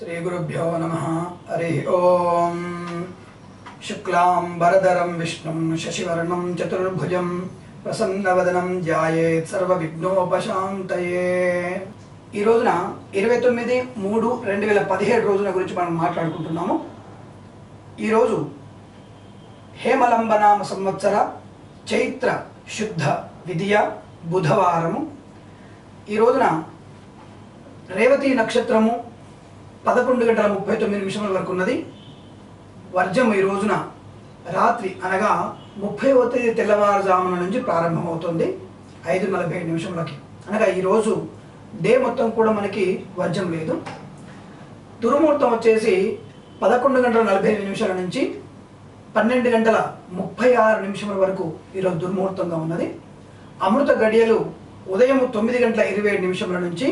श्री गुरुभ्यो नमः। हरि ओम। शुक्लांबरधरं विष्णुं शशिवर्णं चतुर्भुजं प्रसन्नवदनं ध्यायेत् सर्वविघ्नोपशान्तये। ఈ రోజున 29/3/2017 రోజున గురించి మనం మాట్లాడుకుంటున్నాము। ఈ రోజు హేమలంబనామ సంవత్సర చైత్ర శుద్ధ విదియ బుధవారము। ఈ రోజున రేవతి నక్షత్రము 11:39 వరకు ఉన్నది। వర్జం ఈ రోజున రాత్రి అనగా 30వ తేదీ తెల్లవారుజామున నుంచి ప్రారంభమవుతుంది 5:47 అనగా ఈ రోజు డే మొత్తం కూడా మనకి వర్జం లేదు। దుర్ముహూర్తం వచ్చేసి 11:45 నుంచి 12:36 వరకు ఈరోజు దుర్ముహూర్తంగా ఉన్నది। అమృత గడియలు ఉదయం 9:27 నుంచి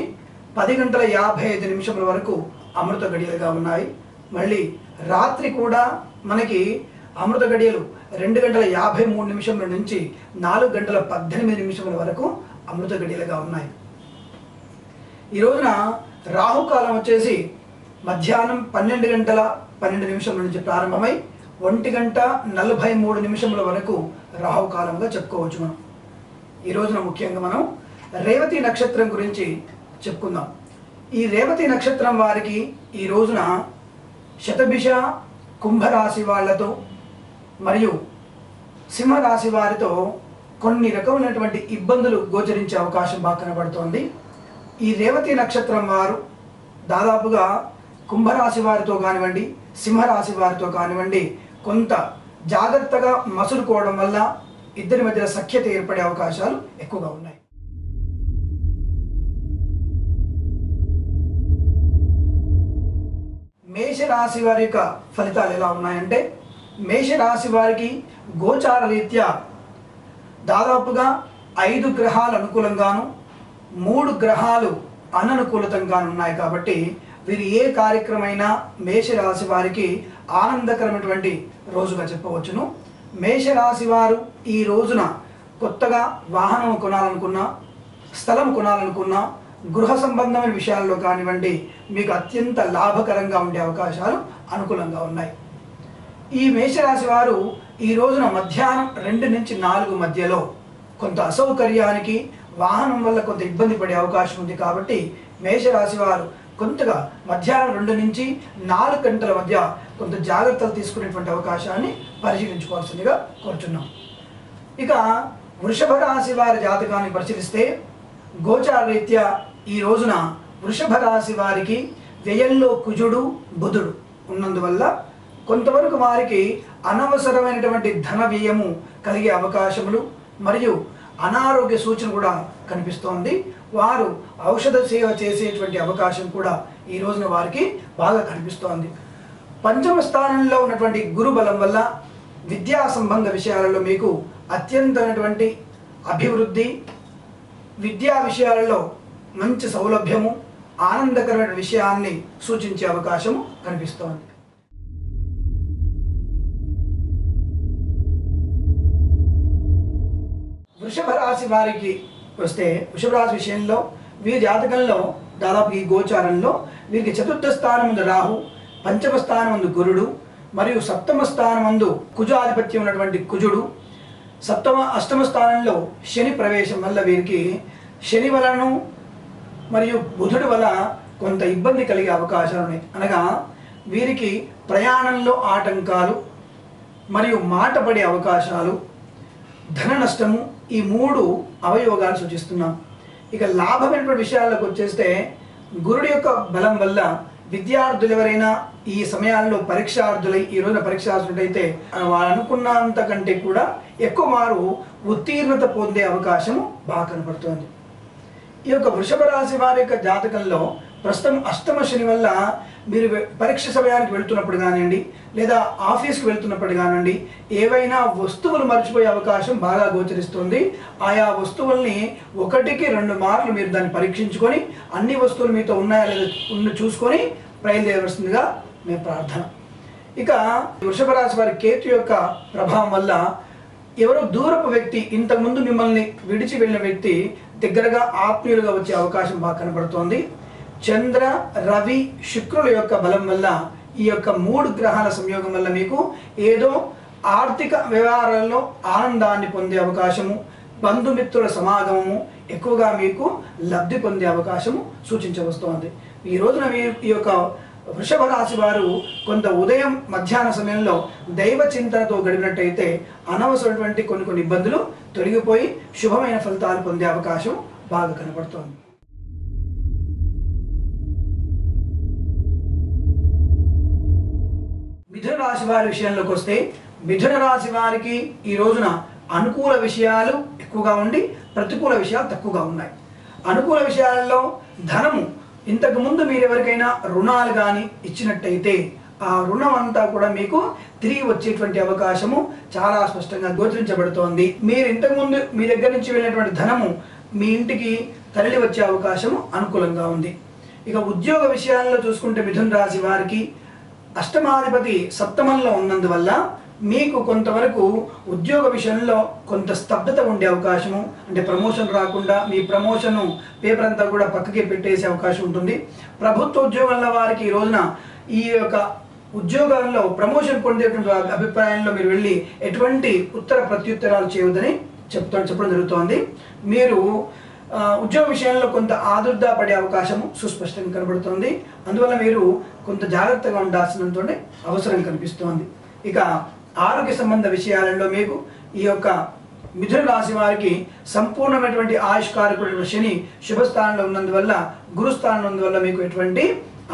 10:55 వరకు అమృత గడియలుగా ఉన్నాయి। మళ్ళీ రాత్రి కూడా మనకి అమృత గడియలు 2:53 నుంచి 4:18 వరకు అమృత గడియలుగా ఉన్నాయి। ఈ రోజున రాహుకాలం వచ్చేసి మధ్యాహ్నం 12:12 నుంచి ప్రారంభమై 1:43 వరకు రాహుకాలంగా చెప్పుకోవచ్చు మనం। ఈ రోజున ముఖ్యంగా మనం రేవతి నక్షత్రం గురించి చెప్పుకుందాం। ఈ రేవతి నక్షత్రం వారికి ఈ రోజున శతభిష కుంభరాశి వాళ్ళతో మరియు సింహరాశి వారితో కొన్ని రకమైనటువంటి ఇబ్బందులు గోచరించే అవకాశం బాగా కనబడుతోంది। ఈ రేవతి నక్షత్రం వారు దాదాపుగా కుంభరాశి వారితో కానివ్వండి సింహరాశి వారితో కానివ్వండి కొంత జాగ్రత్తగా మసులుకోవడం వల్ల ఇద్దరి మధ్య సఖ్యత ఏర్పడే అవకాశాలు ఎక్కువగా ఉన్నాయి। మేషరాశి వారి యొక్క ఫలితాలు ఎలా ఉన్నాయంటే మేషరాశి వారికి గోచార రీత్యా దాదాపుగా 5 గ్రహాలు అనుకూలంగాను 3 గ్రహాలు అననుకూలతంగాను ఉన్నాయి కాబట్టి వీరు ఏ కార్యక్రమైనా మేషరాశి వారికి ఆనందకరమైనటువంటి రోజుగా చెప్పవచ్చును। మేషరాశి వారు ఈ రోజున కొత్తగా వాహనం కొనాలనుకున్నా స్థలం కొనాలనుకున్నా గృహ సంబంధమైన విషయాల్లో కానివ్వండి మీకు అత్యంత లాభకరంగా ఉండే అవకాశాలు అనుకూలంగా ఉన్నాయి। ఈ మేషరాశి వారు ఈ రోజున మధ్యాహ్నం 2 నుంచి 4 మధ్యలో కొంత అసౌకర్యానికి వాహనం వల్ల కొంత ఇబ్బంది పడే అవకాశం ఉంది కాబట్టి మేషరాశి వారు కొంతగా మధ్యాహ్నం 2 నుంచి 4 గంటల మధ్య కొంత జాగ్రత్తలు తీసుకునేటువంటి అవకాశాన్ని పరిశీలించుకోవాల్సిందిగా కోరుచున్నాం। ఇక వృషభ రాశి వారి జాతకాన్ని పరిశీలిస్తే గోచార రీత్యా ఈ రోజున వృషభ రాశి వారికి వ్యయంలో కుజుడు బుధుడు ఉన్నందువల్ల కొంతవరకు వారికి అనవసరమైనటువంటి ధన వ్యయము కలిగే అవకాశములు మరియు అనారోగ్య సూచన కూడా కనిపిస్తోంది। వారు ఔషధ సేవ చేసేటువంటి అవకాశం కూడా ఈ రోజున వారికి బాగా కనిపిస్తోంది। పంచమ స్థానంలో ఉన్నటువంటి గురు బలం వల్ల విద్యా సంబంధ విషయాలలో మీకు అత్యంతమైనటువంటి అభివృద్ధి విద్యా విషయాలలో మంచి సౌలభ్యము ఆనందకరమైన విషయాన్ని సూచించే అవకాశం కనిపిస్తోంది। వృషభ రాశి వారికి వస్తే వృషభ రాశి విషయంలో వీరి జాతకంలో దాదాపు ఈ గోచారంలో వీరికి చతుర్థ స్థానం ముందు రాహు, పంచమ స్థానం ముందు గురుడు మరియు సప్తమ స్థానం ముందు కుజాధిపత్యం ఉన్నటువంటి కుజుడు, అష్టమ స్థానంలో శని ప్రవేశం వల్ల వీరికి శని వలను మరియు బుధుడి వల్ల కొంత ఇబ్బంది కలిగే అవకాశాలు ఉన్నాయి। అనగా వీరికి ప్రయాణంలో ఆటంకాలు మరియు మాట పడే అవకాశాలు ధన నష్టము ఈ 3 అవయోగాలు సూచిస్తున్నాం। ఇక లాభమైనటువంటి విషయాలకు వచ్చేస్తే గురుడి యొక్క బలం వల్ల విద్యార్థులు ఎవరైనా ఈ సమయాల్లో పరీక్షార్థులై ఈ రోజున పరీక్షార్థులు అయితే వారు అనుకున్నంత కంటే కూడా ఎక్కువ వారు ఉత్తీర్ణత పొందే అవకాశము బాగా కనపడుతోంది। ఈ యొక్క వృషభ రాశి వారి యొక్క జాతకంలో ప్రస్తుతం అష్టమ శని వల్ల మీరు పరీక్ష సమయానికి వెళ్తున్నప్పుడు కానివ్వండి లేదా ఆఫీస్కి వెళ్తున్నప్పుడు కానివ్వండి ఏవైనా వస్తువులు మర్చిపోయే అవకాశం బాగా గోచరిస్తుంది। ఆయా వస్తువుల్ని 1కి 2 మార్లు మీరు దాన్ని పరీక్షించుకొని అన్ని వస్తువులు మీతో ఉన్నాయా లేదా చూసుకొని బయలుదేరవలసిందిగా మేము ప్రార్థన। ఇక వృషభ రాశి వారి కేతు యొక్క ప్రభావం వల్ల ఎవరో దూరపు వ్యక్తి ఇంతకుముందు మిమ్మల్ని విడిచి వెళ్ళిన వ్యక్తి దగ్గరగా ఆత్మీయులుగా వచ్చే అవకాశం బాగా కనబడుతోంది। చంద్ర రవి శుక్రుల యొక్క బలం వల్ల ఈ యొక్క 3 గ్రహాల సంయోగం వల్ల మీకు ఏదో ఆర్థిక వ్యవహారాల్లో ఆనందాన్ని పొందే అవకాశము, బంధుమిత్రుల సమాగమము, ఎక్కువగా మీకు లబ్ధి పొందే అవకాశము సూచించవస్తోంది. ఈ రోజున ఈ యొక్క వృషభ రాశి వారు కొంత ఉదయం మధ్యాహ్న సమయంలో దైవ చింతనతో గడిపినట్టయితే అనవసరమైనటువంటి కొన్ని ఇబ్బందులు తొలగిపోయి శుభమైన ఫలితాలు పొందే అవకాశం బాగా కనపడుతోంది. మిథున రాశి వారి విషయంలోకి వస్తే, మిథున రాశి వారికి ఈ రోజున అనుకూల విషయాలు ఎక్కువగా ఉండి ప్రతికూల విషయాలు తక్కువగా ఉన్నాయి. అనుకూల విషయాలలో ధనము, ఇంతకుముందు మీరు ఎవరికైనా రుణాలు కానీ ఇచ్చినట్టయితే ఆ రుణం అంతా కూడా మీకు తిరిగి వచ్చేటువంటి అవకాశము చాలా స్పష్టంగా గోచరించబడుతోంది. మీరు ఇంతకుముందు మీ దగ్గర నుంచి వెళ్ళినటువంటి ధనము మీ ఇంటికి తరలి వచ్చే అవకాశము అనుకూలంగా ఉంది. ఇక ఉద్యోగ విషయాల్లో చూసుకుంటే మిథున రాశి వారికి అష్టమాధిపతి సప్తమంలో ఉన్నందువల్ల మీకు కొంతవరకు ఉద్యోగ విషయంలో కొంత స్తబ్దత ఉండే అవకాశము, అంటే ప్రమోషన్ రాకుండా మీ ప్రమోషన్ పేపర్ అంతా కూడా పక్కకి పెట్టేసే అవకాశం ఉంటుంది. ప్రభుత్వ ఉద్యోగంలో వారికి ఈ రోజున ఈ యొక్క ఉద్యోగాల్లో ప్రమోషన్ పొందేటువంటి అభిప్రాయంలో మీరు వెళ్ళి ఎటువంటి ఉత్తర ప్రత్యుత్తరాలు చేయవద్దని చెప్పడం జరుగుతోంది. మీరు ఉద్యోగ విషయంలో కొంత ఆదుర్దా పడే అవకాశము సుస్పష్టంగా కనబడుతుంది. అందువల్ల మీరు కొంత జాగ్రత్తగా ఉండాల్సినటువంటి అవసరం కనిపిస్తోంది. ఇక ఆరోగ్య సంబంధ విషయాలలో మీకు ఈ యొక్క మిథున రాశి వారికి సంపూర్ణమైనటువంటి ఆయుష్కారకుడు శని శుభస్థానంలో ఉన్నందువల్ల, గురుస్థానంలో ఉన్నందువల్ల మీకు ఎటువంటి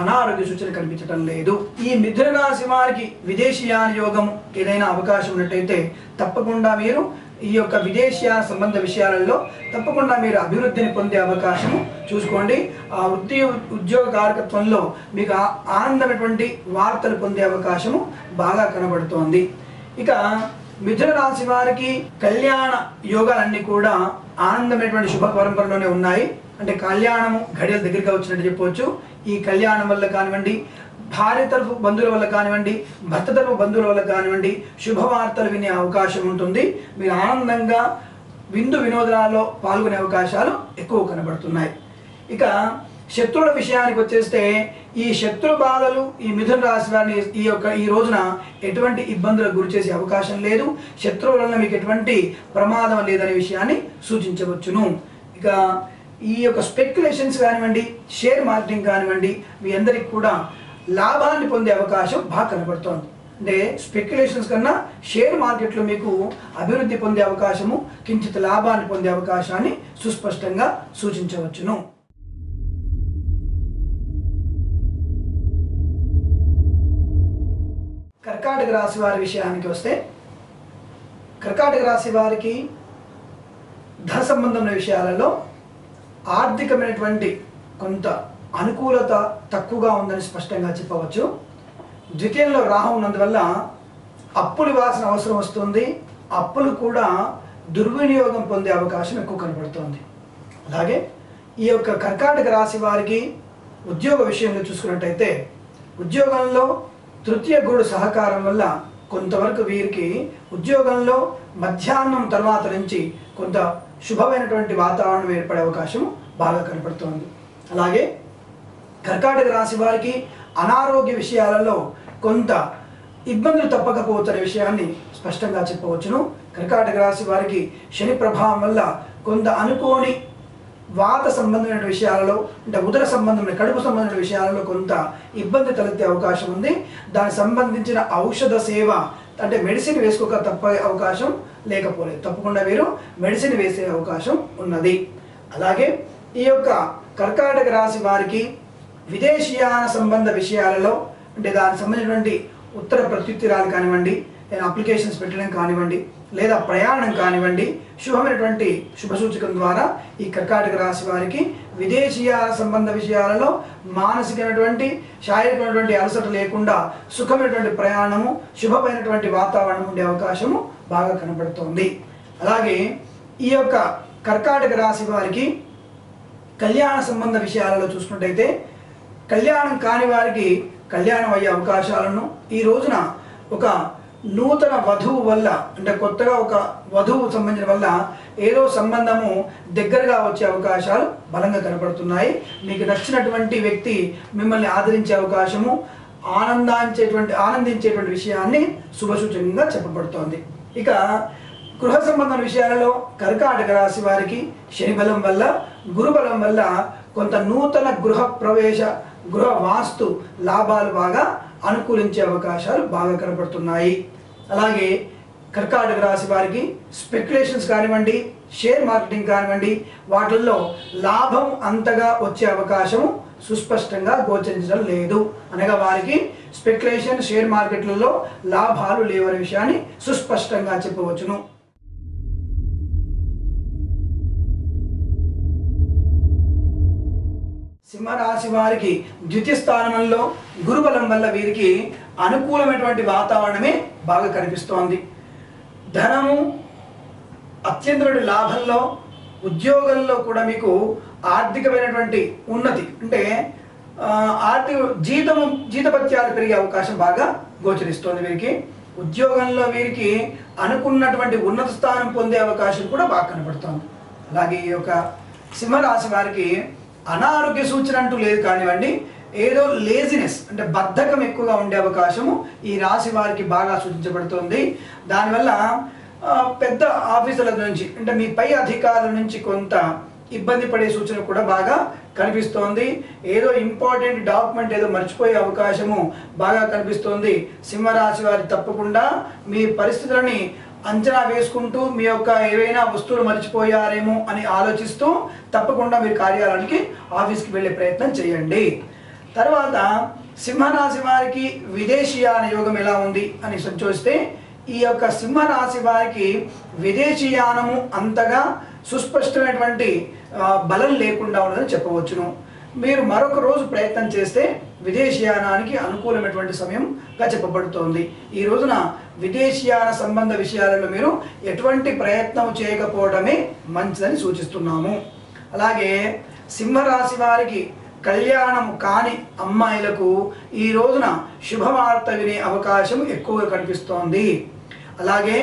అనారోగ్య సూచన కనిపించడం లేదు. ఈ మిథున రాశి వారికి విదేశీయాన యోగం ఏదైనా అవకాశం ఉన్నట్టయితే తప్పకుండా మీరు ఈ యొక్క విదేశీయాన సంబంధ విషయాలలో తప్పకుండా మీరు అభివృద్ధిని పొందే అవకాశము చూసుకోండి. ఆ ఉద్యోగ కారకత్వంలో మీకు ఆనందమైనటువంటి వార్తలు పొందే అవకాశము బాగా కనబడుతోంది. ఇక మిథున రాశి వారికి కళ్యాణ యోగాలన్నీ కూడా ఆనందమైనటువంటి శుభ పరంపరలోనే ఉన్నాయి. అంటే కళ్యాణము ఘడియల దగ్గరగా వచ్చినట్టు చెప్పవచ్చు. ఈ కళ్యాణం వల్ల కానివ్వండి, భార్య తరఫు బంధువుల వల్ల కానివ్వండి, భర్త తరఫు బంధువుల వల్ల కానివ్వండి శుభవార్తలు వినే అవకాశం ఉంటుంది. మీరు ఆనందంగా విందు వినోదాలలో పాల్గొనే అవకాశాలు ఎక్కువ కనబడుతున్నాయి. ఇక శత్రువుల విషయానికి వచ్చేస్తే ఈ శత్రు బాధలు ఈ మిథున రాశి వారిని ఈ రోజున ఎటువంటి ఇబ్బందులకు గురి చేసే అవకాశం లేదు. శత్రువుల వల్ల మీకు ఎటువంటి ప్రమాదం లేదనే విషయాన్ని సూచించవచ్చును. ఇక ఈ యొక్క స్పెక్యులేషన్స్ కానివ్వండి, షేర్ మార్కెటింగ్ కానివ్వండి, మీ అందరికి కూడా లాభాన్ని పొందే అవకాశం బాగా కనబడుతోంది. అంటే స్పెక్యులేషన్స్ కన్నా షేర్ మార్కెట్లో మీకు అభివృద్ధి పొందే అవకాశము, కించిత్ లాభాన్ని పొందే అవకాశాన్ని సుస్పష్టంగా సూచించవచ్చును. కర్కాటక రాశి వారి విషయానికి వస్తే, కర్కాటక రాశి వారికి ధన సంబంధమైన విషయాలలో ఆర్థికమైనటువంటి కొంత అనుకూలత తక్కువగా ఉందని స్పష్టంగా చెప్పవచ్చు. ద్వితీయంలో రాహు ఉన్నందువల్ల అప్పులు ఇవ్వాల్సిన అవసరం వస్తుంది. అప్పులు కూడా దుర్వినియోగం పొందే అవకాశం ఎక్కువ కనబడుతోంది. అలాగే ఈ యొక్క కర్కాటక రాశి వారికి ఉద్యోగ విషయంలో చూసుకున్నట్టయితే ఉద్యోగంలో తృతీయ గురుడు సహకారం వల్ల కొంతవరకు వీరికి ఉద్యోగంలో మధ్యాహ్నం తర్వాత నుంచి కొంత శుభమైనటువంటి వాతావరణం ఏర్పడే అవకాశం బాగా కనపడుతోంది. అలాగే కర్కాటక రాశి వారికి అనారోగ్య విషయాలలో కొంత ఇబ్బందులు తప్పకపోతున్న విషయాన్ని స్పష్టంగా చెప్పవచ్చును. కర్కాటక రాశి వారికి శని ప్రభావం వల్ల కొంత అనుకోని వాత సంబంధమైన విషయాలలో, అంటే ఉదర సంబంధమైన కడుపు సంబంధమైన విషయాలలో కొంత ఇబ్బంది తలెత్తే అవకాశం ఉంది. దానికి సంబంధించిన ఔషధ సేవ, అంటే మెడిసిన్ వేసుకోక తప్పే అవకాశం లేకపోలేదు. తప్పకుండా మీరు మెడిసిన్ వేసే అవకాశం ఉన్నది. అలాగే ఈ యొక్క కర్కాటక రాశి వారికి విదేశీయాన సంబంధ విషయాలలో, అంటే దానికి సంబంధించినటువంటి ఉత్తర ప్రత్యుత్తరాలు కానివ్వండి, లేదా అప్లికేషన్స్ పెట్టడం కానివ్వండి, లేదా ప్రయాణం కానివ్వండి, శుభమైనటువంటి శుభసూచకం ద్వారా ఈ కర్కాటక రాశి వారికి విదేశీయాన సంబంధ విషయాలలో మానసికమైనటువంటి శారీరకమైనటువంటి అలసట లేకుండా సుఖమైనటువంటి ప్రయాణము, శుభమైనటువంటి వాతావరణం ఉండే అవకాశము బాగా కనబడుతోంది. అలాగే ఈ యొక్క కర్కాటక రాశి వారికి కళ్యాణ సంబంధ విషయాలలో చూసుకున్నట్టయితే కళ్యాణం కాని వారికి కళ్యాణం అయ్యే అవకాశాలను ఈ రోజున ఒక నూతన వధువు వల్ల అంటే కొత్తగా ఒక వధువు సంబంధించిన వల్ల ఏదో సంబంధము దగ్గరగా వచ్చే అవకాశాలు బలంగా కనపడుతున్నాయి. మీకు నచ్చినటువంటి వ్యక్తి మిమ్మల్ని ఆదరించే అవకాశము, ఆనందించేటువంటి విషయాన్ని శుభసూచకంగా చెప్పబడుతోంది. ఇక గృహ సంబంధం విషయాలలో కర్కాటక రాశి వారికి శని బలం వల్ల, గురు బలం వల్ల కొంత నూతన గృహ ప్రవేశ, గృహ వాస్తు లాభాలు బాగా అనుకూలించే అవకాశాలు బాగా కనబడుతున్నాయి. అలాగే కర్కాటక రాశి వారికి స్పెక్యులేషన్స్ కానివ్వండి, షేర్ మార్కెటింగ్ కానివ్వండి, వాటిల్లో లాభం అంతగా వచ్చే అవకాశము సుస్పష్టంగా గోచరించడం లేదు. అనగా వారికి స్పెక్యులేషన్, షేర్ మార్కెట్లలో లాభాలు లేవనే విషయాన్ని సుస్పష్టంగా చెప్పవచ్చును. సింహరాశి వారికి ద్వితీయ స్థానంలో గురుబలం వల్ల వీరికి అనుకూలమైనటువంటి వాతావరణమే బాగా కనిపిస్తోంది. ధనము అత్యంతమైన లాభంలో, ఉద్యోగంలో కూడా మీకు ఆర్థికమైనటువంటి ఉన్నతి అంటే ఆర్థిక జీతభత్యాలు పెరిగే అవకాశం బాగా గోచరిస్తోంది. వీరికి ఉద్యోగంలో వీరికి అనుకున్నటువంటి ఉన్నత స్థానం పొందే అవకాశం కూడా బాగా కనబడుతోంది. అలాగే ఈ యొక్క సింహరాశి వారికి అనారోగ్య సూచన అంటూ లేదు కానివ్వండి, ఏదో లేజినెస్ అంటే బద్ధకం ఎక్కువగా ఉండే అవకాశము ఈ రాశి వారికి బాగా సూచించబడుతుంది. దానివల్ల పెద్ద ఆఫీసుల నుంచి అంటే మీ పై అధికారుల నుంచి కొంత ఇబ్బంది పడే సూచన కూడా బాగా కనిపిస్తోంది. ఏదో ఇంపార్టెంట్ డాక్యుమెంట్ ఏదో మర్చిపోయే అవకాశము బాగా కనిపిస్తోంది. సింహరాశి వారి తప్పకుండా మీ పరిస్థితులని అంచనా వేసుకుంటూ మీ యొక్క ఏవైనా వస్తువులు మర్చిపోయారేమో అని ఆలోచిస్తూ తప్పకుండా మీరు కార్యాలయానికి ఆఫీస్కి వెళ్ళే ప్రయత్నం చేయండి. తర్వాత సింహరాశి వారికి విదేశీయాన యోగం ఎలా ఉంది అని సంచోస్తే ఈ యొక్క సింహరాశి వారికి విదేశీయానము అంతగా సుస్పష్టమైనటువంటి బలం లేకుండా ఉన్నదని చెప్పవచ్చును. మీరు మరొక రోజు ప్రయత్నం చేస్తే విదేశీయానానికి అనుకూలమైనటువంటి సమయంగా చెప్పబడుతోంది. ఈ రోజున విదేశీయాన సంబంధ విషయాలలో మీరు ఎటువంటి ప్రయత్నం చేయకపోవడమే మంచిదని సూచిస్తున్నాము. అలాగే సింహరాశి వారికి కళ్యాణం కాని అమ్మాయిలకు ఈ రోజున శుభవార్త వినే అవకాశం ఎక్కువగా కనిపిస్తోంది. అలాగే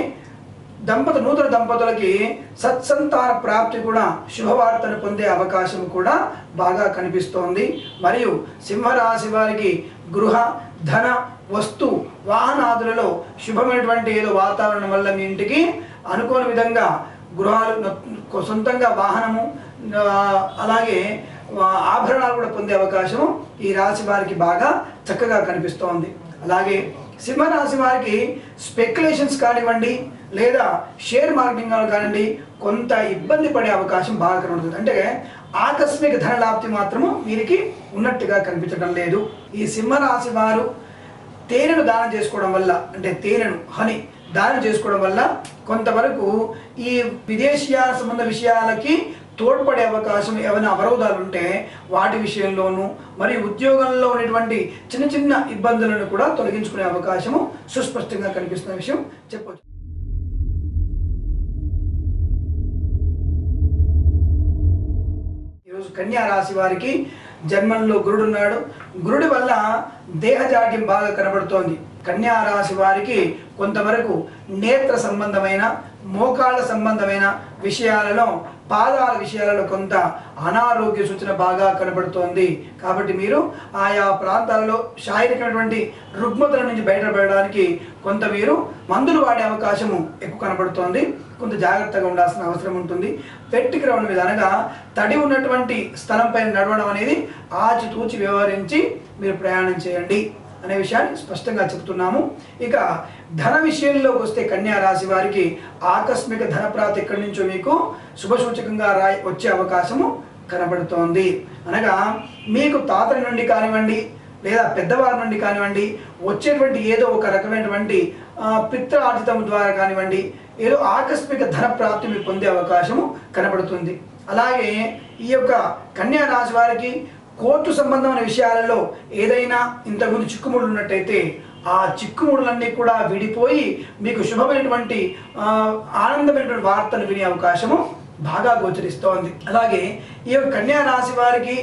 నూతన దంపతులకి సత్సంతాన ప్రాప్తి కూడా శుభవార్తను పొందే అవకాశం కూడా బాగా కనిపిస్తోంది. మరియు సింహరాశి వారికి గృహ, ధన, వస్తు, వాహనాదులలో శుభమైనటువంటి ఏదో వాతావరణం వల్ల మీ ఇంటికి అనుకోని విధంగా గృహాలు, సొంతంగా వాహనము, అలాగే ఆభరణాలు కూడా పొందే అవకాశం ఈ రాశి వారికి బాగా చక్కగా కనిపిస్తోంది. అలాగే సింహరాశి వారికి స్పెక్యులేషన్స్ కానివ్వండి లేదా షేర్ మార్కెటింగ్ కానివ్వండి కొంత ఇబ్బంది పడే అవకాశం బాగా కనబడుతుంది. అంటే ఆకస్మిక ధన లాభ్తి మాత్రము వీరికి ఉన్నట్టుగా కనిపించడం లేదు. ఈ సింహరాశి వారు తేనెను దానం చేసుకోవడం వల్ల అంటే తేనెను హని దానం చేసుకోవడం వల్ల కొంతవరకు ఈ విదేశీయాల సంబంధ విషయాలకి తోడ్పడే అవకాశం, ఏమైనా అవరోధాలు ఉంటే వాటి విషయంలోనూ మరియు ఉద్యోగంలో ఉన్నటువంటి చిన్న చిన్న ఇబ్బందులను కూడా తొలగించుకునే అవకాశము సుస్పష్టంగా కనిపిస్తున్న విషయం చెప్పవచ్చు. ఈరోజు కన్యా రాశి వారికి జన్మంలో గురుడు ఉన్నాడు. గురుడి వల్ల దేహజాడ్యం బాగా కనబడుతోంది. కన్యా రాశి వారికి కొంతవరకు నేత్ర సంబంధమైన, మోకాళ్ళ సంబంధమైన విషయాలలో, పాదాల విషయాలలో కొంత అనారోగ్య సూచన బాగా కనబడుతోంది. కాబట్టి మీరు ఆయా ప్రాంతాలలో శారీరకమైనటువంటి రుగ్మతల నుంచి బయటపడడానికి కొంత మీరు మందులు వాడే అవకాశము ఎక్కువ కనబడుతోంది. కొంత జాగ్రత్తగా ఉండాల్సిన అవసరం ఉంటుంది. వెట్టి గ్రౌండ్ మీద అనగా తడి ఉన్నటువంటి స్థలం పైన నడవడం అనేది ఆచితూచి వ్యవహరించి మీరు ప్రయాణం చేయండి అనే విషయాన్ని స్పష్టంగా చెబుతున్నాము. ఇక ధన విషయంలోకి వస్తే కన్యా రాశి వారికి ఆకస్మిక ధన ప్రాప్తి ఎక్కడి నుంచో మీకు శుభసూచకంగా వచ్చే అవకాశము కనబడుతోంది. అనగా మీకు తాతల నుండి కానివ్వండి లేదా పెద్దవారి నుండి కానివ్వండి వచ్చేటువంటి ఏదో ఒక రకమైనటువంటి పిత్రార్జితం ద్వారా కానివ్వండి ఏదో ఆకస్మిక ధన ప్రాప్తి మీకు పొందే అవకాశము కనబడుతుంది. అలాగే ఈ యొక్క కన్యా రాశి వారికి కోర్టు సంబంధమైన విషయాలలో ఏదైనా ఇంతకుముందు చిక్కుముడులు ఉన్నట్టయితే ఆ చిక్కుముడులన్నీ కూడా విడిపోయి మీకు శుభమైనటువంటి ఆనందమైనటువంటి వార్తలు వినే అవకాశము బాగా గోచరిస్తోంది. అలాగే ఈ యొక్క కన్యా రాశి వారికి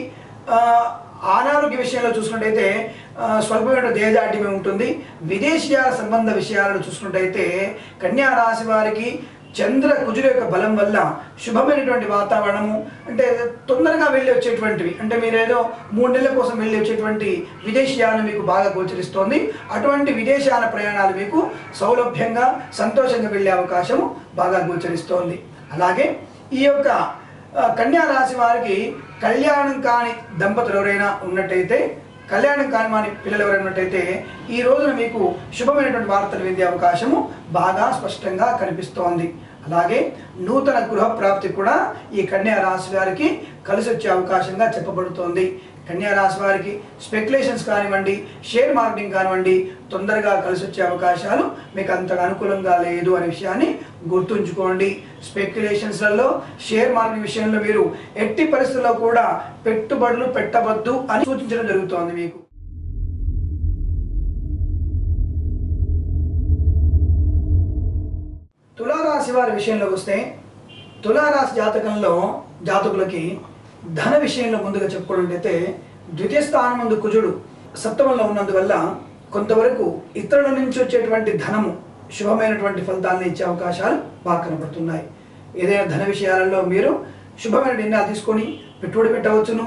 అనారోగ్య విషయంలో చూసుకున్నట్టయితే స్వల్పమైన దేహదాఢ్యమే ఉంటుంది. విదేశీయాల సంబంధ విషయాలను చూసుకున్నట్టయితే కన్యా రాశి వారికి చంద్ర కుజుల యొక్క బలం వల్ల శుభమైనటువంటి వాతావరణము, అంటే తొందరగా వెళ్ళి వచ్చేటువంటివి, అంటే మీరేదో 3 నెలల కోసం వెళ్ళి వచ్చేటువంటి విదేశీయాలను మీకు బాగా గోచరిస్తోంది. అటువంటి విదేశాల ప్రయాణాలు మీకు సౌలభ్యంగా సంతోషంగా వెళ్ళే అవకాశము బాగా గోచరిస్తోంది. అలాగే ఈ యొక్క కన్యా రాశి వారికి కళ్యాణం కాని దంపతులు ఎవరైనా ఉన్నట్టయితే, కళ్యాణం కాని పిల్లలు ఎవరైనా ఉన్నట్టయితే ఈ రోజున మీకు శుభమైనటువంటి వార్తలు వినే అవకాశము బాగా స్పష్టంగా కనిపిస్తోంది. అలాగే నూతన గృహ ప్రాప్తి కూడా ఈ కన్యా రాశి వారికి కలిసి వచ్చే అవకాశంగా చెప్పబడుతోంది. కన్యా రాశి వారికి స్పెక్యులేషన్స్ కానివ్వండి, షేర్ మార్కెటింగ్ కానివ్వండి తొందరగా కలిసి వచ్చే అవకాశాలు మీకు అంతగా అనుకూలంగా లేదు అనే విషయాన్ని గుర్తుంచుకోండి. స్పెక్యులేషన్స్లలో, షేర్ మార్కెటింగ్ విషయంలో మీరు ఎట్టి పరిస్థితుల్లో కూడా పెట్టుబడులు పెట్టవద్దు అని సూచించడం జరుగుతోంది. మీకు తులారాశి వారి విషయంలోకి వస్తే, తులారాశి జాతకులకి ధన విషయంలో ముందుగా చెప్పుకోవడంటే ద్వితీయ స్థానం ముందు కుజుడు సప్తమంలో ఉన్నందువల్ల కొంతవరకు ఇతరుల నుంచి వచ్చేటువంటి ధనము శుభమైనటువంటి ఫలితాలను ఇచ్చే అవకాశాలు బాగా కనబడుతున్నాయి. ఏదైనా ధన విషయాలలో మీరు శుభమైన నిర్ణయాలు తీసుకొని పెట్టుబడి పెట్టవచ్చును.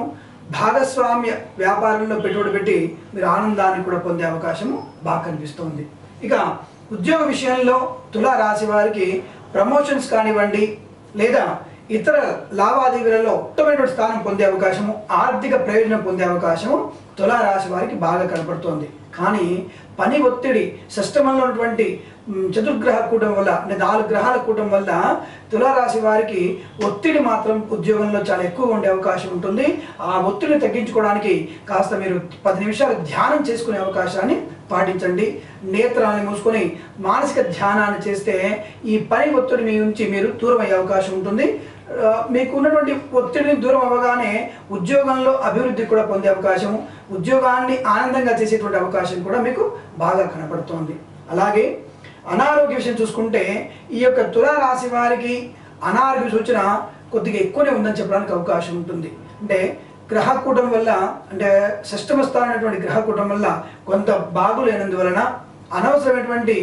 భాగస్వామ్య వ్యాపారంలో పెట్టుబడి పెట్టి మీరు ఆనందాన్ని కూడా పొందే అవకాశము బాగా కనిపిస్తోంది. ఇక ఉద్యోగ విషయంలో తులారాశి వారికి ప్రమోషన్స్ కానివ్వండి లేదా ఇతర లావాదేవీలలో ఉత్తమమైనటువంటి స్థానం పొందే అవకాశము, ఆర్థిక ప్రయోజనం పొందే అవకాశము తులారాశి వారికి బాగా కనపడుతోంది. కానీ పని ఒత్తిడి షష్టమంలో ఉన్నటువంటి చతుర్గ్రహ కూటం వల్ల, అంటే 4 గ్రహాల కూటం వల్ల తులారాశి వారికి ఒత్తిడి మాత్రం ఉద్యోగంలో చాలా ఎక్కువగా ఉండే అవకాశం ఉంటుంది. ఆ ఒత్తిడిని తగ్గించుకోవడానికి కాస్త మీరు 10 నిమిషాలు ధ్యానం చేసుకునే అవకాశాన్ని పాటించండి. నేత్రాలను మూసుకొని మానసిక ధ్యానాన్ని చేస్తే ఈ పని ఒత్తిడి మీ నుంచి మీరు దూరం అయ్యే అవకాశం ఉంటుంది. మీకు ఉన్నటువంటి ఒత్తిడిని దూరం అవ్వగానే ఉద్యోగంలో అభివృద్ధి కూడా పొందే అవకాశము, ఉద్యోగాన్ని ఆనందంగా చేసేటువంటి అవకాశం కూడా మీకు బాగా కనపడుతోంది. అలాగే అనారోగ్య విషయం చూసుకుంటే ఈ యొక్క తులారాశి వారికి అనారోగ్య సూచన కొద్దిగా ఎక్కువనే ఉందని చెప్పడానికి అవకాశం ఉంటుంది. అంటే గ్రహకూటం వల్ల, అంటే షష్టమ స్థానమైనటువంటి గ్రహకూటం వల్ల కొంత బాగులేనందువలన అనవసరమైనటువంటి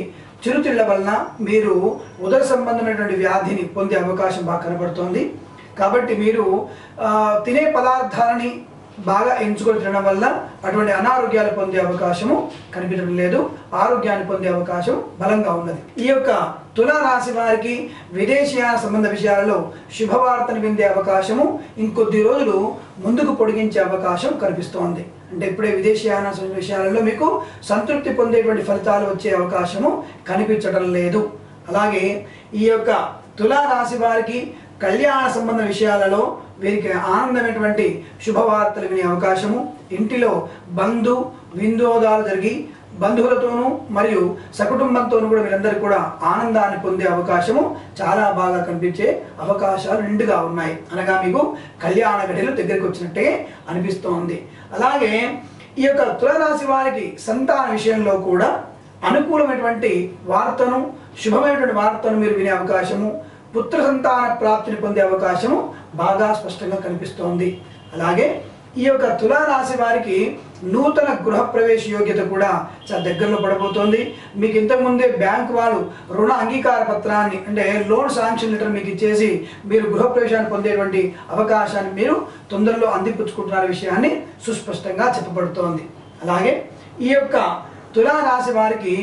చిరుతిళ్ల వలన మీరు ఉదర సంబంధమైనటువంటి వ్యాధిని పొందే అవకాశం బాగా కనబడుతోంది. కాబట్టి మీరు తినే పదార్థాలని బాగా ఎంచుకొని తినడం వల్ల అటువంటి అనారోగ్యాలు పొందే అవకాశము కనిపించడం లేదు, ఆరోగ్యాన్ని పొందే అవకాశం బలంగా ఉన్నది. ఈ యొక్క తులారాశి వారికి విదేశీయాన సంబంధ విషయాలలో శుభవార్తను విందే అవకాశము ఇంకొద్ది రోజులు ముందుకు పొడిగించే అవకాశం కనిపిస్తోంది. అంటే ఇప్పుడే విదేశీయాన విషయాలలో మీకు సంతృప్తి పొందేటువంటి ఫలితాలు వచ్చే అవకాశము కనిపించడం లేదు. అలాగే ఈ యొక్క తులారాశి వారికి కళ్యాణ సంబంధ విషయాలలో వీరికి ఆనందమైనటువంటి శుభవార్తలు వినే అవకాశము, ఇంటిలో విందోదాలు జరిగి బంధువులతోనూ మరియు సకుటుంబంతోనూ కూడా వీరందరూ కూడా ఆనందాన్ని పొందే అవకాశము చాలా బాగా కనిపించే అవకాశాలు నిండుగా ఉన్నాయి. అనగా మీకు కళ్యాణ గడియలు దగ్గరికి వచ్చినట్టే అనిపిస్తోంది. అలాగే ఈ యొక్క తులారాశి వారికి సంతాన విషయంలో కూడా అనుకూలమైనటువంటి వార్తను, శుభమైనటువంటి వార్తను మీరు వినే అవకాశము, పుత్ర సంతాన ప్రాప్తిని పొందే అవకాశము బాగా స్పష్టంగా కనిపిస్తోంది. అలాగే ఈ యొక్క తులారాశి వారికి నూతన గృహ ప్రవేశ యోగ్యత కూడా చాలా దగ్గరలో పడబోతోంది. మీకు ఇంతకుముందే బ్యాంకు వాళ్ళు రుణ అంగీకార పత్రాన్ని, అంటే లోన్ శాంక్షన్ లెటర్ మీకు ఇచ్చేసి మీరు గృహప్రవేశాన్ని పొందేటువంటి అవకాశాన్ని మీరు తొందరలో అందిపుచ్చుకుంటున్న విషయాన్ని సుస్పష్టంగా చెప్పబడుతోంది. అలాగే ఈ యొక్క తులారాశి వారికి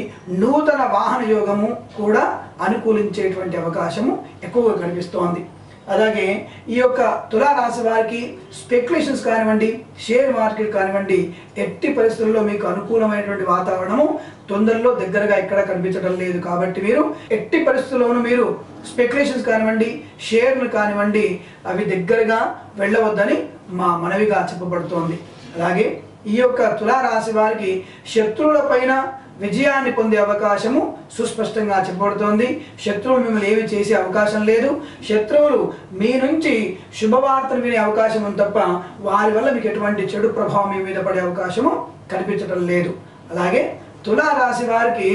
నూతన వాహన యోగము కూడా అనుకూలించేటువంటి అవకాశము ఎక్కువగా కనిపిస్తోంది. అలాగే ఈ యొక్క తులారాశి వారికి స్పెక్యులేషన్స్ కానివ్వండి, షేర్ మార్కెట్ కానివ్వండి ఎట్టి పరిస్థితుల్లో మీకు అనుకూలమైనటువంటి వాతావరణము తొందరలో దగ్గరగా ఎక్కడ కనిపించడం లేదు. కాబట్టి మీరు ఎట్టి పరిస్థితుల్లోనూ మీరు స్పెక్యులేషన్స్ కానివ్వండి, షేర్లు కానివ్వండి అవి దగ్గరగా వెళ్ళవద్దని మా మనవిగా చెప్పబడుతోంది. అలాగే ఈ యొక్క తులారాశి వారికి శత్రువుల పైన విజయాన్ని పొందే అవకాశము సుస్పష్టంగా చెప్పబడుతోంది. శత్రువులు మిమ్మల్ని ఏమి చేసే అవకాశం లేదు. శత్రువులు మీ నుంచి శుభవార్తను వినే అవకాశం ఉంది తప్ప వారి వల్ల మీకు ఎటువంటి చెడు ప్రభావం మీ మీద పడే అవకాశము కనిపించడం లేదు. అలాగే తులారాశి వారికి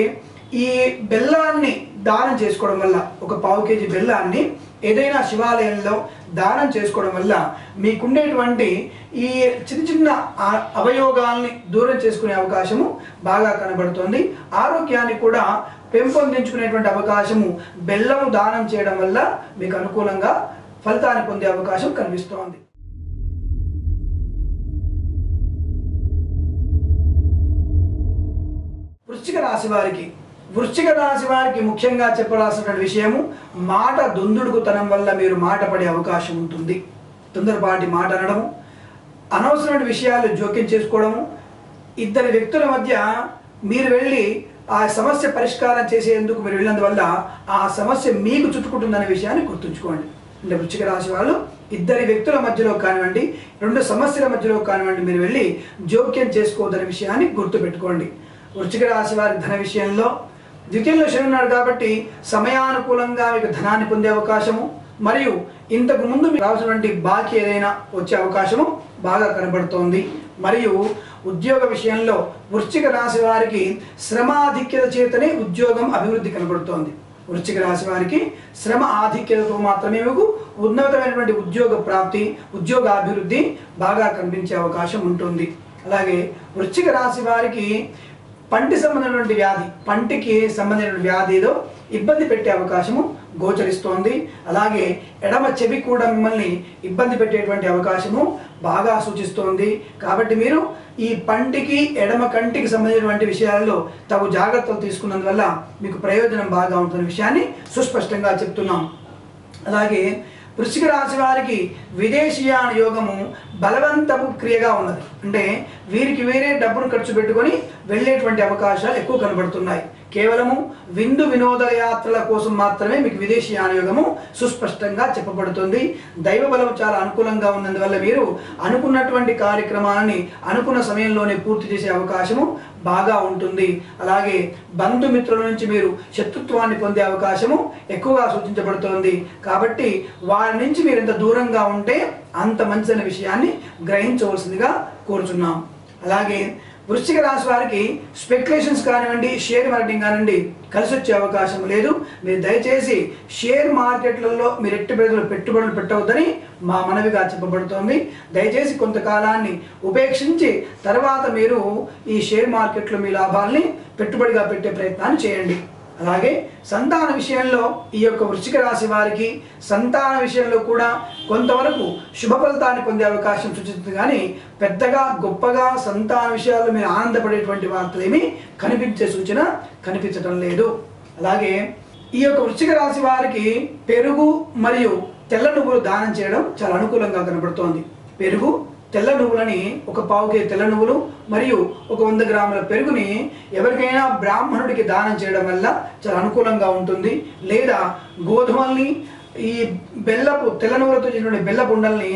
ఈ బెల్లాన్ని దానం చేసుకోవడం వల్ల, ఒక 1/4 కేజీ బెల్లాన్ని ఏదైనా శివాలయంలో దానం చేసుకోవడం వల్ల మీకుండేటువంటి ఈ చిన్న చిన్న అవయోగాల్ని దూరం చేసుకునే అవకాశము బాగా కనబడుతుంది. ఆరోగ్యాన్ని కూడా పెంపొందించుకునేటువంటి అవకాశము బెల్లము దానం చేయడం వల్ల మీకు అనుకూలంగా ఫలితాన్ని పొందే అవకాశం కనిపిస్తోంది. వృశ్చిక రాశి వారికి ముఖ్యంగా చెప్పాల్సిన విషయము మాట దుందుడుకుతనం వల్ల మీరు మాట పడే అవకాశం ఉంటుంది. తొందరపాటి మాట అనడము, అనవసరమైన విషయాలు జోక్యం చేసుకోవడము, ఇద్దరు వ్యక్తుల మధ్య మీరు వెళ్ళి ఆ సమస్య పరిష్కారం చేసేందుకు మీరు వెళ్ళినందువల్ల ఆ సమస్య మీకు చుట్టుకుంటుందనే విషయాన్ని గుర్తుంచుకోండి. అంటే వృశ్చిక రాశి వాళ్ళు ఇద్దరి వ్యక్తుల మధ్యలో కానివ్వండి, రెండు సమస్యల మధ్యలో కానివ్వండి మీరు వెళ్ళి జోక్యం చేసుకోవద్దనే విషయాన్ని గుర్తుపెట్టుకోండి. వృశ్చిక రాశి వారి ధన విషయంలో ద్వితీయంలో శని ఉన్నాడు కాబట్టి సమయానుకూలంగా మీకు ధనాన్ని పొందే అవకాశము, మరియు ఇంతకు ముందు మీకు రావాల్సినటువంటి బాకీ ఏదైనా వచ్చే అవకాశము బాగా కనబడుతోంది. మరియు ఉద్యోగ విషయంలో వృశ్చిక రాశి వారికి శ్రమాధిక్యత చేతనే ఉద్యోగం అభివృద్ధి కనబడుతోంది. వృశ్చిక రాశి వారికి శ్రమ ఆధిక్యతతో మాత్రమే మీకు ఉన్నతమైనటువంటి ఉద్యోగ ప్రాప్తి, ఉద్యోగ అభివృద్ధి బాగా కనిపించే అవకాశం ఉంటుంది. అలాగే వృశ్చిక రాశి వారికి పంటి సంబంధమైనటువంటి వ్యాధి, పంటికి సంబంధించిన వ్యాధిలో ఇబ్బంది పెట్టే అవకాశము గోచరిస్తోంది. అలాగే ఎడమ చెవి కూడా మిమ్మల్ని ఇబ్బంది పెట్టేటువంటి అవకాశము బాగా సూచిస్తోంది. కాబట్టి మీరు ఈ పంటికి ఎడమ కంటికి సంబంధించినటువంటి విషయాలలో తగు జాగ్రత్తలు తీసుకున్నందువల్ల మీకు ప్రయోజనం బాగా ఉంటున్న విషయాన్ని సుస్పష్టంగా చెప్తున్నాం. అలాగే వృశ్చిక రాశి వారికి విదేశీయాన యోగము బలవంతపు క్రియగా ఉన్నది. అంటే వీరికి వేరే డబ్బును ఖర్చు పెట్టుకొని వెళ్ళేటువంటి అవకాశాలు ఎక్కువ కనబడుతున్నాయి. కేవలము విందు వినోద యాత్రల కోసం మాత్రమే మీకు విదేశీయాన యోగము సుస్పష్టంగా చెప్పబడుతుంది. దైవ బలం చాలా అనుకూలంగా ఉన్నందువల్ల మీరు అనుకున్నటువంటి కార్యక్రమాన్ని అనుకున్న సమయంలోనే పూర్తి చేసే అవకాశము బాగా ఉంటుంది. అలాగే బంధుమిత్రుల నుంచి మీరు శత్రుత్వాన్ని పొందే అవకాశము ఎక్కువగా సూచించబడుతోంది. కాబట్టి వారి నుంచి మీరు ఎంత దూరంగా ఉంటే అంత మంచి విషయాన్ని గ్రహించవలసిందిగా కోరుచున్నాం. అలాగే వృశ్చిక రాశి వారికి స్పెక్యులేషన్స్ కానివ్వండి, షేర్ మార్కెటింగ్ కానివ్వండి కలిసి వచ్చే అవకాశం లేదు. మీరు దయచేసి షేర్ మార్కెట్లలో మీరు ఎట్టి పెట్టుబడులు పెట్టవద్దని మా మనవిగా చెప్పబడుతోంది. దయచేసి కొంతకాలాన్ని ఉపేక్షించి తర్వాత మీరు ఈ షేర్ మార్కెట్లో మీ లాభాలని పెట్టుబడిగా పెట్టే ప్రయత్నాన్ని చేయండి. అలాగే సంతాన విషయంలో ఈ యొక్క వృశ్చిక రాశి వారికి సంతాన విషయంలో కూడా కొంతవరకు శుభ ఫలితాన్ని పొందే అవకాశం సూచిస్తుంది. కానీ పెద్దగా గొప్పగా సంతాన విషయాల్లో మీరు ఆనందపడేటువంటి వార్తలు ఏమీ కనిపించే సూచన కనిపించడం లేదు. అలాగే ఈ యొక్క వృశ్చిక రాశి వారికి పెరుగు మరియు తెల్ల నువ్వులు దానం చేయడం చాలా అనుకూలంగా కనబడుతోంది. పెరుగు, తెల్ల నువ్వులని ఒక పావు కేజీ తెల్ల నువ్వులు మరియు ఒక 100 గ్రాముల పెరుగుని ఎవరికైనా బ్రాహ్మణుడికి దానం చేయడం వల్ల చాలా అనుకూలంగా ఉంటుంది. లేదా గోధుమల్ని ఈ బెల్లపు తెల్ల నువ్వులతో చేసినటువంటి బెల్లపు ఉండల్ని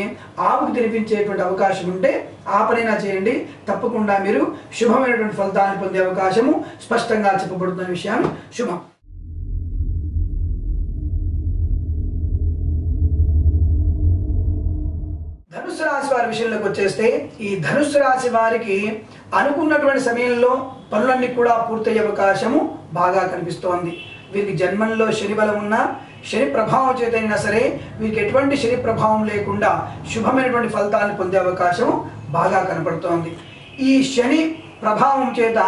ఆవుకు తినిపించేటువంటి అవకాశం ఉంటే ఆ పనైనా చేయండి. తప్పకుండా మీరు శుభమైనటువంటి ఫలితాన్ని పొందే అవకాశము స్పష్టంగా చెప్పబడుతున్న విషయం శుభం. ధనుస్సు రాశి వారి విషయంలోకి వచ్చేస్తే ఈ ధనుస్సు రాశి వారికి అనుకున్నటువంటి సమయంలో పనులన్నీ కూడా పూర్తయ్యే అవకాశము బాగా కనిపిస్తోంది. వీరికి జన్మంలో శని బలం ఉన్నా, శని ప్రభావం చేతైనా సరే వీరికి ఎటువంటి శని ప్రభావం లేకుండా శుభమైనటువంటి ఫలితాలను పొందే అవకాశం బాగా కనపడుతోంది. ఈ శని ప్రభావం చేత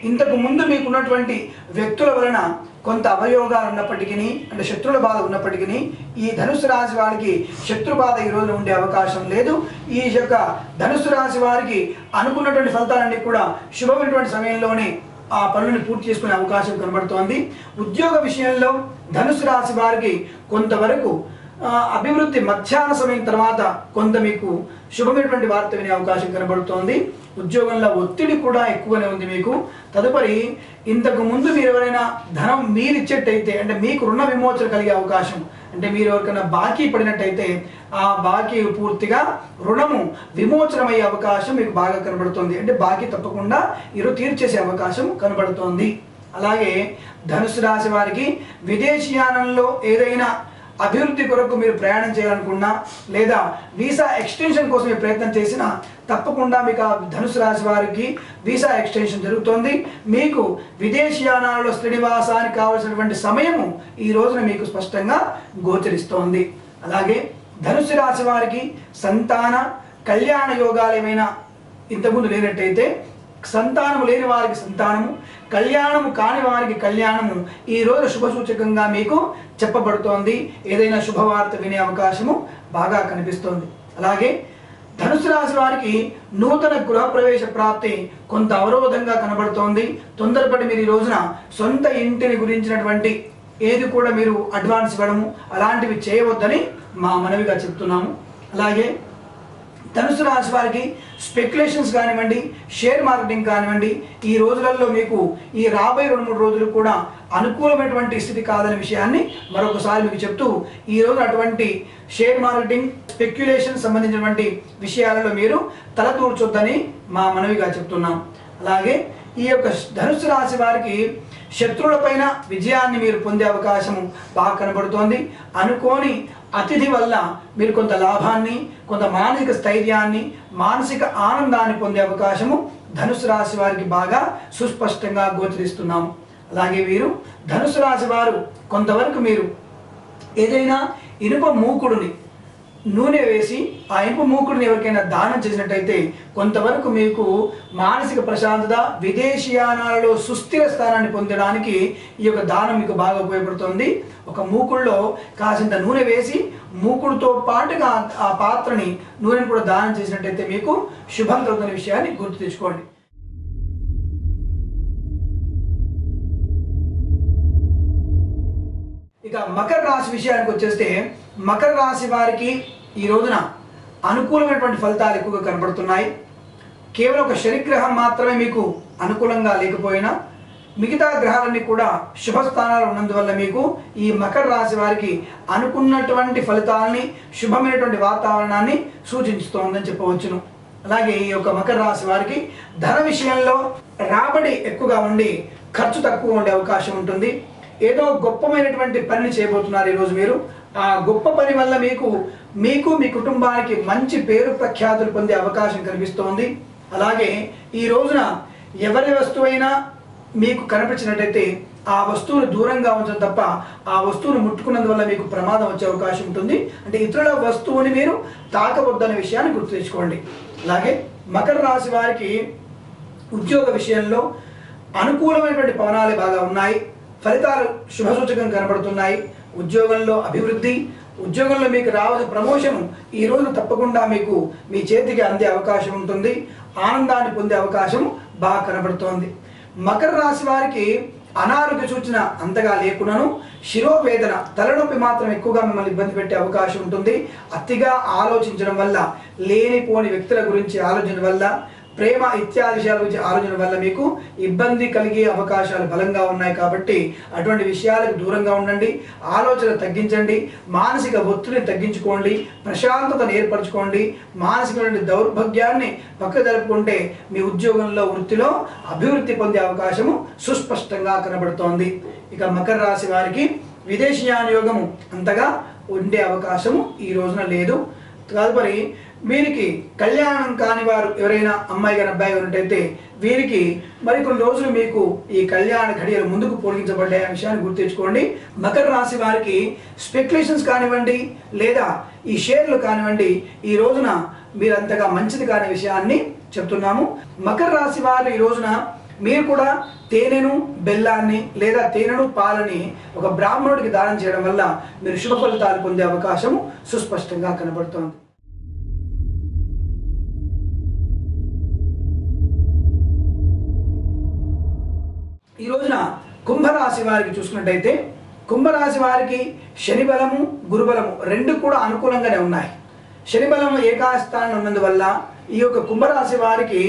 ఇంతకు ముందు మీకున్నటువంటి వ్యక్తుల వలన కొంత అవయోగాలు ఉన్నప్పటికీ, అంటే శత్రుల బాధ ఉన్నప్పటికీ ఈ ధనుస్సు రాశి వారికి శత్రు బాధ ఈ రోజున ఉండే అవకాశం లేదు. ఈ యొక్క ధనుస్సు రాశి వారికి అనుకున్నటువంటి ఫలితాలన్నీ కూడా శుభమైనటువంటి సమయంలోనే ఆ పనులను పూర్తి చేసుకునే అవకాశం కనబడుతోంది. ఉద్యోగ విషయంలో ధనుస్సు రాశి వారికి కొంతవరకు అభివృద్ధి మధ్యాహ్న సమయం తర్వాత కొంత మీకు శుభమైనటువంటి వార్త వినే అవకాశం కనబడుతోంది. ఉద్యోగంలో ఒత్తిడి కూడా ఎక్కువనే ఉంది మీకు. తదుపరి ఇంతకు ముందు మీరు ఎవరైనా ధనం మీరు ఇచ్చేట్టయితే, అంటే మీకు రుణ విమోచన కలిగే అవకాశం, అంటే మీరు ఎవరికైనా బాకీ పడినట్టయితే ఆ బాకీ పూర్తిగా రుణము విమోచనమయ్యే అవకాశం మీకు బాగా కనబడుతుంది. అంటే బాకీ తప్పకుండా ఈరోజు తీర్చేసే అవకాశం కనబడుతోంది. అలాగే ధనుసు రాశి వారికి విదేశీయానంలో ఏదైనా అభివృద్ధి కొరకు మీరు ప్రయాణం చేయాలనుకున్నా లేదా వీసా ఎక్స్టెన్షన్ కోసం మీరు ప్రయత్నం చేసినా తప్పకుండా మీకు ఆ ధనుసు రాశి వారికి వీసా ఎక్స్టెన్షన్ జరుగుతుంది. మీకు విదేశీయానాలలో శ్రీనివాసానికి కావలసినటువంటి సమయము ఈ రోజున మీకు స్పష్టంగా గోచరిస్తోంది. అలాగే ధనుసు రాశి వారికి సంతాన కళ్యాణ యోగాలు ఏమైనా ఇంతకుముందు లేనట్టయితే సంతానము లేని వారికి సంతానము, కళ్యాణము కాని వారికి కళ్యాణము ఈ రోజు శుభసూచకంగా మీకు చెప్పబడుతోంది. ఏదైనా శుభవార్త వినే అవకాశము బాగా కనిపిస్తోంది. అలాగే ధనుసు రాశి వారికి నూతన గృహప్రవేశ ప్రాప్తి కొంత అవరోధంగా కనబడుతోంది. తొందరపడి మీరు ఈ రోజున సొంత ఇంటిని గురించినటువంటి ఏది కూడా మీరు అడ్వాన్స్ ఇవ్వడము అలాంటివి చేయవద్దని మా మనవిగా చెప్తున్నాము. అలాగే ధనుసు రాశి వారికి స్పెక్యులేషన్స్ కానివ్వండి, షేర్ మార్కెటింగ్ కానివ్వండి, ఈ రోజులలో మీకు ఈ రాబోయే 2-3 రోజులు కూడా అనుకూలమైనటువంటి స్థితి కాదనే విషయాన్ని మరొకసారి మీకు చెప్తూ ఈ రోజు అటువంటి షేర్ మార్కెటింగ్ స్పెక్యులేషన్ సంబంధించినటువంటి విషయాలలో మీరు తలదూర్చొద్దని మా మనవిగా చెప్తున్నాం. అలాగే ఈ యొక్క ధనుసు రాశి వారికి శత్రువులపైన విజయాన్ని మీరు పొందే అవకాశము బాగా కనబడుతోంది. అనుకోని అతిథి వల్ల మీరు కొంత లాభాన్ని, కొంత మానసిక స్థైర్యాన్ని, మానసిక ఆనందాన్ని పొందే అవకాశము ధనుసు రాశి వారికి బాగా సుస్పష్టంగా గోచరిస్తున్నాము. అలాగే వీరు ధనుసు రాశి వారు కొంతవరకు మీరు ఏదైనా ఇనుప మూకుడుని నూనె వేసి ఆ ఇనుప మూకుడిని ఎవరికైనా దానం చేసినట్టయితే కొంతవరకు మీకు మానసిక ప్రశాంతత, విదేశీయానాలలో సుస్థిర స్థానాన్ని పొందడానికి ఈ యొక్క దానం మీకు బాగా ఉపయోగపడుతుంది. ఒక మూకుడులో కాసింత నూనె వేసి మూకుడుతో పాటుగా ఆ పాత్రని నూనెను కూడా దానం చేసినట్టయితే మీకు శుభం కలుగుతున్న విషయాన్ని గుర్తు తెచ్చుకోండి. ఇక మకర రాశి విషయానికి వచ్చేస్తే మకర రాశి వారికి ఈ రోజున అనుకూలమైనటువంటి ఫలితాలు ఎక్కువగా కనబడుతున్నాయి. కేవలం ఒక శనిగ్రహం మాత్రమే మీకు అనుకూలంగా లేకపోయినా మిగతా గ్రహాలన్నీ కూడా శుభస్థానాలు ఉన్నందువల్ల మీకు ఈ మకర రాశి వారికి అనుకున్నటువంటి ఫలితాలని, శుభమైనటువంటి వాతావరణాన్ని సూచిస్తోందని చెప్పవచ్చును. అలాగే ఈ యొక్క మకర రాశి వారికి ధన విషయంలో రాబడి ఎక్కువగా ఉండి ఖర్చు తక్కువ ఉండే అవకాశం ఉంటుంది. ఏదో గొప్పమైనటువంటి పనిని చేయబోతున్నారు ఈరోజు మీరు. ఆ గొప్ప పని వల్ల మీకు మీ కుటుంబానికి మంచి పేరు ప్రఖ్యాతులు పొందే అవకాశం కనిపిస్తోంది. అలాగే ఈ రోజున ఎవరి వస్తువైనా మీకు కనిపించినట్టయితే ఆ వస్తువును దూరంగా ఉంచడం తప్ప ఆ వస్తువును ముట్టుకున్నందువల్ల మీకు ప్రమాదం వచ్చే అవకాశం ఉంటుంది. అంటే ఇతరుల వస్తువుని మీరు తాకవద్దనే విషయాన్ని గుర్తు తెచ్చుకోండి. అలాగే మకర రాశి వారికి ఉద్యోగ విషయంలో అనుకూలమైనటువంటి పవనాలే బాగా ఉన్నాయి. ఫలితాలు శుభసూచకంగా కనబడుతున్నాయి. ఉద్యోగంలో అభివృద్ధి, ఉద్యోగంలో మీకు రావాల్సిన ప్రమోషన్ ఈ రోజు తప్పకుండా మీకు మీ చేతికి అందే అవకాశం ఉంటుంది. ఆనందాన్ని పొందే అవకాశం బాగా కనబడుతోంది. మకర రాశి వారికి అనారోగ్య సూచన అంతగా లేకున్నాను శిరోవేదన, తలనొప్పి మాత్రం ఎక్కువగా మిమ్మల్ని ఇబ్బంది పెట్టే అవకాశం ఉంటుంది. అతిగా ఆలోచించడం వల్ల, లేనిపోని వ్యక్తుల గురించి ఆలోచన వల్ల, ప్రేమ ఇత్యాది విషయాల గురించి ఆలోచన వల్ల మీకు ఇబ్బంది కలిగే అవకాశాలు బలంగా ఉన్నాయి. కాబట్టి అటువంటి విషయాలకు దూరంగా ఉండండి, ఆలోచన తగ్గించండి, మానసిక ఒత్తిడిని తగ్గించుకోండి, ప్రశాంతతను ఏర్పరచుకోండి. మానసికమైన దౌర్భాగ్యాన్ని పక్కకు జరుపుకుంటే మీ ఉద్యోగంలో, వృత్తిలో అభివృద్ధి పొందే అవకాశము సుస్పష్టంగా కనబడుతోంది. ఇక మకర రాశి వారికి విదేశీయాన యోగము అంతగా ఉండే అవకాశము ఈ రోజున లేదు. తదుపరి వీరికి కళ్యాణం కాని వారు ఎవరైనా అమ్మాయి గారి అబ్బాయి గారు ఉన్నట్టయితే వీరికి మరికొన్ని రోజులు మీకు ఈ కళ్యాణ ఘడియలు ముందుకు పొడిగించబడ్డాయి అనే విషయాన్ని గుర్తుంచుకోండి. మకర రాశి వారికి స్పెక్యులేషన్స్ కానివ్వండి లేదా ఈ షేర్లు కానివ్వండి ఈ రోజున మీరంతగా మంచిది కాని విషయాన్ని చెప్తున్నాము. మకర రాశి వారు ఈ రోజున మీరు కూడా తేనెను, బెల్లాన్ని లేదా తేనెను, పాలని ఒక బ్రాహ్మణుడికి దానం చేయడం వల్ల మీరు శుభ ఫలితాలు పొందే అవకాశం సుస్పష్టంగా కనబడుతోంది. ఈ రోజున కుంభరాశి వారికి చూసుకున్నట్టయితే కుంభరాశి వారికి శని బలము, గురుబలము రెండు కూడా అనుకూలంగానే ఉన్నాయి. శని బలము ఏకాస్థానంలో ఉన్నందువల్ల ఈ యొక్క కుంభరాశి వారికి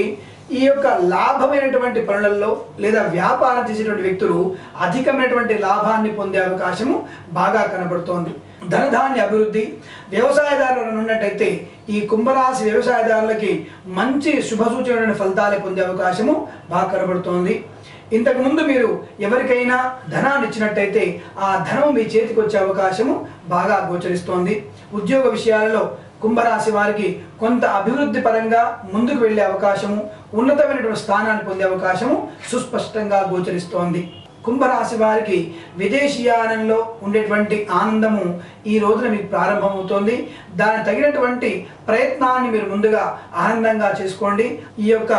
ఈ యొక్క లాభమైనటువంటి పనులలో లేదా వ్యాపారం చేసేటువంటి వ్యక్తులు అధికమైనటువంటి లాభాన్ని పొందే అవకాశము బాగా కనబడుతోంది. ధనధాన్య అభివృద్ధి, వ్యవసాయదారులు ఉన్నట్టయితే ఈ కుంభరాశి వ్యవసాయదారులకి మంచి శుభసూచనమైన ఫలితాలు పొందే అవకాశము బాగా కనబడుతోంది. ఇంతకుముందు మీరు ఎవరికైనా ధనాన్ని ఇచ్చినట్టయితే ఆ ధనం మీ చేతికి వచ్చే అవకాశము బాగా గోచరిస్తోంది. ఉద్యోగ విషయాలలో కుంభరాశి వారికి కొంత అభివృద్ధి పరంగా ముందుకు వెళ్ళే అవకాశము, ఉన్నతమైనటువంటి స్థానాన్ని పొందే అవకాశము సుస్పష్టంగా గోచరిస్తోంది. కుంభరాశి వారికి విదేశీయానంలో ఉండేటువంటి ఆనందము ఈ రోజున మీకు ప్రారంభమవుతోంది. దానికి తగినటువంటి ప్రయత్నాన్ని మీరు ముందుగా ఆనందంగా చేసుకోండి. ఈ యొక్క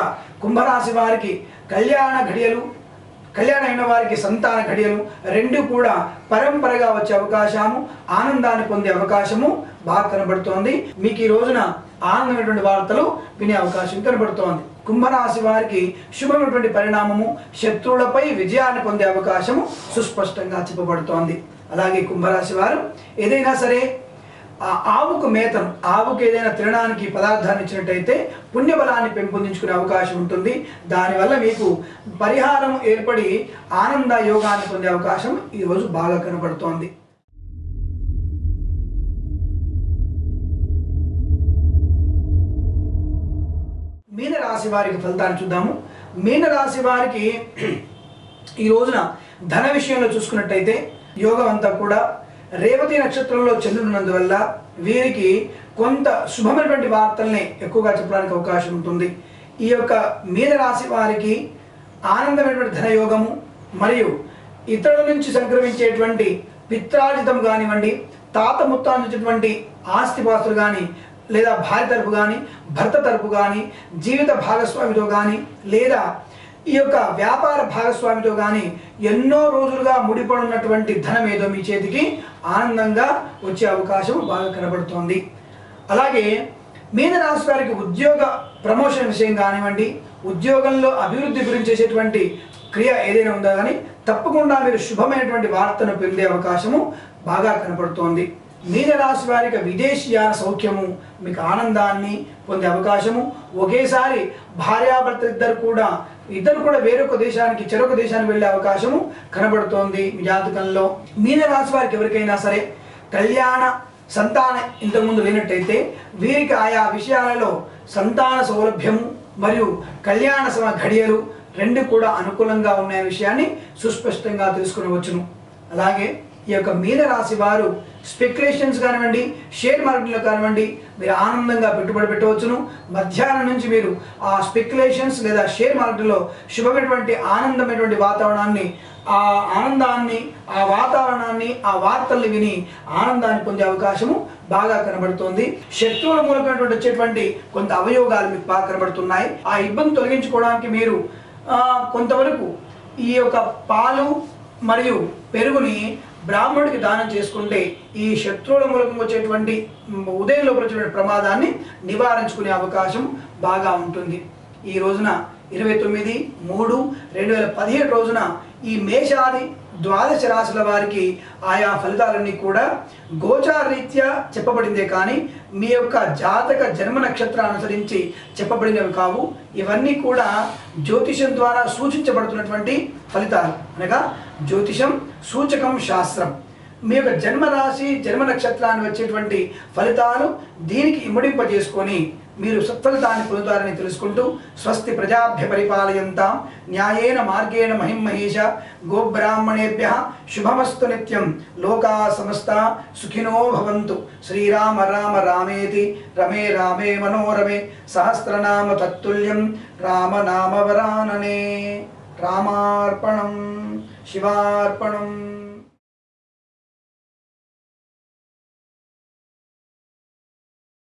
కుంభరాశి వారికి కళ్యాణ అయిన వారికి సంతాన ఘడియలు రెండు కూడా పరంపరగా వచ్చే అవకాశము, ఆనందాన్ని పొందే అవకాశము బాగా కనబడుతోంది. మీకు ఈ రోజున ఆనందమైనటువంటి వార్తలు వినే అవకాశం కనబడుతోంది. కుంభరాశి వారికి శుభమైనటువంటి పరిణామము, శత్రువులపై విజయాన్ని పొందే అవకాశము సుస్పష్టంగా చెప్పబడుతోంది. అలాగే కుంభరాశి వారు ఏదైనా సరే ఆవుకు మేతను, ఆవుకు ఏదైనా తినడానికి పదార్థాన్ని ఇచ్చినట్టయితే పుణ్యబలాన్ని పెంపొందించుకునే అవకాశం ఉంటుంది. దానివల్ల మీకు పరిహారం ఏర్పడి ఆనంద యోగాన్ని పొందే అవకాశం ఈరోజు బాగా కనబడుతోంది. మీనరాశి వారికి ఫలితాన్ని చూద్దాము. మీనరాశి వారికి ఈ రోజున ధన విషయంలో చూసుకున్నట్టయితే యోగం అంతా కూడా రేవతి నక్షత్రంలో చంద్రుడున్నందువల్ల వీరికి కొంత శుభమైనటువంటి వార్తల్ని ఎక్కువగా చెప్పడానికి అవకాశం ఉంటుంది. ఈ యొక్క మీనరాశి వారికి ఆనందమైనటువంటి ధనయోగము మరియు ఇతరుల నుంచి సంక్రమించేటువంటి పిత్రార్జితం కానివ్వండి, తాత ముత్తాంచినటువంటి ఆస్తిపాస్తులు కానీ, లేదా భార్య తరపు కానీ, భర్త తరపు కానీ, జీవిత భాగస్వామితో కానీ, లేదా ఈ యొక్క వ్యాపార భాగస్వామితో కానీ ఎన్నో రోజులుగా ముడిపడి ఉన్నటువంటి ధనం ఏదో మీ చేతికి ఆనందంగా వచ్చే అవకాశం బాగా కనబడుతోంది. అలాగే మీనరాశి వారికి ఉద్యోగ ప్రమోషన్ విషయం కానివ్వండి, ఉద్యోగంలో అభివృద్ధి గురించి చేసేటువంటి క్రియ ఏదైనా ఉందో కానీ తప్పకుండా మీరు శుభమైనటువంటి వార్తను పొందే అవకాశము బాగా కనబడుతోంది. మీనరాశి వారికి విదేశీయాన సౌఖ్యము, మీకు ఆనందాన్ని పొందే అవకాశము, ఒకేసారి భార్యాభర్త ఇద్దరు కూడా వేరొక దేశానికి చెరొక దేశానికి వెళ్ళే అవకాశము కనబడుతోంది మీ జాతకంలో. మీనరాశి వారికి ఎవరికైనా సరే కళ్యాణ సంతాన ఇంతకుముందు లేనట్టయితే వీరికి ఆయా విషయాలలో సంతాన సౌలభ్యము మరియు కళ్యాణ ఘడియలు రెండు కూడా అనుకూలంగా ఉన్న విషయాన్ని సుస్పష్టంగా తెలుసుకునవచ్చును. అలాగే ఈ యొక్క మీనరాశి వారు స్పెక్యులేషన్స్ కానివ్వండి, షేర్ మార్కెట్లో కానివ్వండి మీరు ఆనందంగా పెట్టుబడి పెట్టవచ్చును. మధ్యాహ్నం నుంచి మీరు ఆ స్పెక్యులేషన్స్ లేదా షేర్ మార్కెట్లో శుభమైనటువంటి ఆనందమైనటువంటి వాతావరణాన్ని, ఆ ఆనందాన్ని, ఆ వాతావరణాన్ని, ఆ వార్తల్ని విని ఆనందాన్ని పొందే అవకాశము బాగా కనబడుతోంది. శత్రువుల మూలమైనటువంటి వచ్చేటువంటి కొంత అవయోగాలు మీకు బాగా కనబడుతున్నాయి. ఆ ఇబ్బంది తొలగించుకోవడానికి మీరు కొంతవరకు ఈ యొక్క పాలు మరియు పెరుగుని బ్రాహ్మణుడికి దానం చేసుకుంటే ఈ శత్రువుల మూలంగా వచ్చేటువంటి ఉదయం లోపల వచ్చేటువంటి ప్రమాదాన్ని నివారించుకునే అవకాశం బాగా ఉంటుంది. ఈ రోజున 29/3/2017 రోజున ఈ మేషాది ద్వాదశ రాశుల వారికి ఆయా ఫలితాలన్నీ కూడా గోచార రీత్యా చెప్పబడిందే కానీ మీ యొక్క జాతక జన్మ నక్షత్రాన్ని అనుసరించి చెప్పబడినవి కావు. ఇవన్నీ కూడా జ్యోతిషం ద్వారా సూచించబడుతున్నటువంటి ఫలితాలు, అనగా జ్యోతిషం సూచకం శాస్త్రం. మీ యొక్క జన్మరాశి జన్మ నక్షత్రాన్ని వచ్చేటువంటి ఫలితాలు దీనికి ఇమ్మడింపజేసుకొని మీరు సత్ఫలితాన్ని పొందుతారని తెలుసుకుంటూ స్వస్తి ప్రజాభ్య పరిపాలయంతాం న్యాయేన మార్గేణ మహిమహేష గోబ్రాహ్మణేభ్యః శుభమస్తు నిత్యం లోకా సమస్తా సుఖినో భవంతు. శ్రీరామ రామ రామేతి రమే రామే మనోరమే సహస్రనామ తత్తుల్యం రామనామ వరాననే. రామార్పణం శివార్పణం.